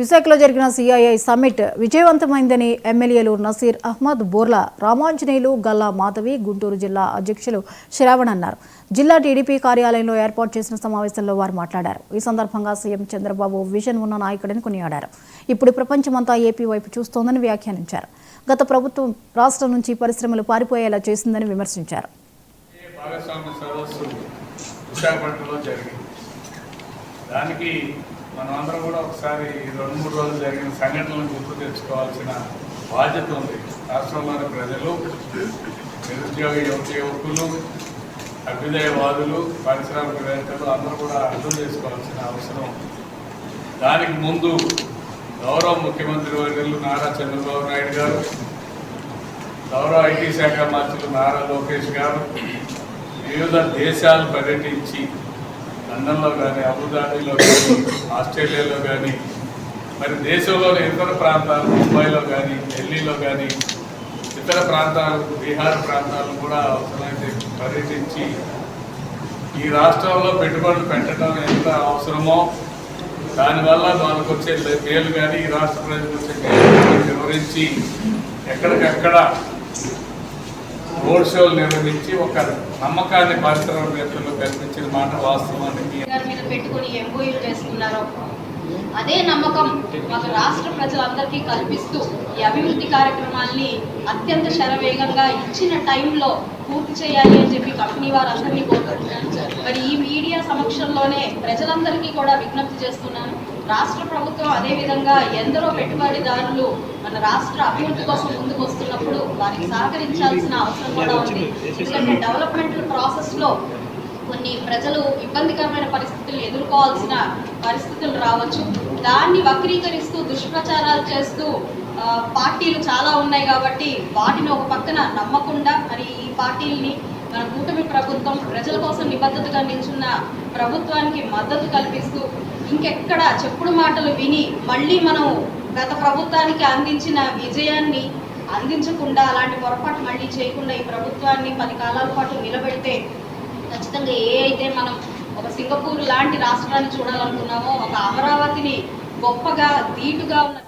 విశాఖలో జరిగిన CII summit విజయవంతమైందని ఎమ్మెల్యేలు నసీర్ అహ్మద్ బోర్లా, రామాంజనేయులు, గల్లా మాధవి, గుంటూరు జిల్లా అధ్యక్షులు శ్రావణ్ అన్నారు. జిల్లా టీడీపీ కార్యాలయంలో ఏర్పాటు చేసిన సమావేశంలో వారు మాట్లాడారు. ఈ సందర్భంగా సీఎం చంద్రబాబు విజన్ ఉన్న నాయకుడిని కొనియాడారు. ఇప్పుడు ప్రపంచమంతా ఏపీ వైపు చూస్తోందని వ్యాఖ్యానించారు. గత ప్రభుత్వం రాష్ట్రం నుంచి పరిశ్రమలు పారిపోయేలా చేసిందని విమర్శించారు. మనమందరం కూడా ఒకసారి 2-3 రోజులు జరిగిన సంఘటనలను గుర్తు తెచ్చుకోవాల్సిన బాధ్యత ఉంది. రాష్ట్రంలోని ప్రజలు, నిరుద్యోగ యువకులు, అభ్యుదయవాదులు, పారిశ్రామికవేత్తలు అందరూ కూడా అర్థం చేసుకోవాల్సిన అవసరం. దానికి ముందు గౌరవ ముఖ్యమంత్రి వర్యులు నారా చంద్రబాబు నాయుడు గారు, గౌరవ ఐటీ శాఖ మంత్రులు నారా లోకేష్ గారు వివిధ దేశాలు పర్యటించి లండన్లో కానీ, అబుదాబిలో కానీ, ఆస్ట్రేలియాలో కానీ, మరి దేశంలోని ఇతర ప్రాంతాలు, ముంబైలో కానీ, ఢిల్లీలో కానీ, ఇతర ప్రాంతాలు, బీహార్ ప్రాంతాలు కూడా అవసరమైతే పర్యటించి ఈ రాష్ట్రంలో పెట్టుబడులు పెట్టడం ఎంత అవసరమో, దానివల్ల మనకు వచ్చే మేలు కానీ ఈ రాష్ట్ర ప్రజలకు వచ్చే మేలు వివరించి ఎక్కడికక్కడ రోడ్ షోలు నిర్వహించి ఒక నమ్మకాన్ని పారిశ్రామికవేత్తలు కల్పించిన మాట వాస్తవానికి పెట్టుకుని ఎంఓయూలు చేసుకున్నారో అదే నమ్మకం మాకు రాష్ట్ర ప్రజలందరికీ కల్పిస్తూ ఈ అభివృద్ధి కార్యక్రమాల్ని అత్యంత శరవేగంగా ఇచ్చిన టైంలో పూర్తి చేయాలి అని చెప్పి కంపెనీ వారందరినీ కోరుకుంటున్నాను. మరి ఈ మీడియా సమక్షంలోనే ప్రజలందరికీ కూడా విజ్ఞప్తి చేస్తున్నాను. రాష్ట్ర ప్రభుత్వం అదేవిధంగా ఎందరో పెట్టుబడిదారులు మన రాష్ట్ర అభివృద్ధి కోసం ముందుకు వస్తున్నప్పుడు వారికి సహకరించాల్సిన అవసరం కూడా ఉంది. ఎందుకంటే డెవలప్మెంటల్ ప్రాసెస్లో కొన్ని ప్రజలు ఇబ్బందికరమైన పరిస్థితులు ఎదుర్కోవాల్సిన పరిస్థితులు రావచ్చు. దాన్ని వక్రీకరిస్తూ దుష్ప్రచారాలు చేస్తూ పార్టీలు చాలా ఉన్నాయి కాబట్టి వాటిని ఒక పక్కన నమ్మకుండా మరి ఈ పార్టీల్ని మన కూటమి ప్రభుత్వం ప్రజల కోసం నిబద్ధతగా నిల్చున్న ప్రభుత్వానికి మద్దతు కల్పిస్తూ ఇంకెక్కడ చెప్పుడు మాటలు విని మళ్ళీ మనం గత ప్రభుత్వానికి అందించిన విజయాన్ని అందించకుండా అలాంటి పొరపాటు మళ్ళీ చేయకుండా ఈ ప్రభుత్వాన్ని 10 కాలాల పాటు నిలబెడితే ఖచ్చితంగా అయితే మనం ఒక సింగపూర్ లాంటి రాష్ట్రాన్ని చూడాలనుకున్నామో, ఒక అమరావతిని గొప్పగా ధీటుగా ఉన్న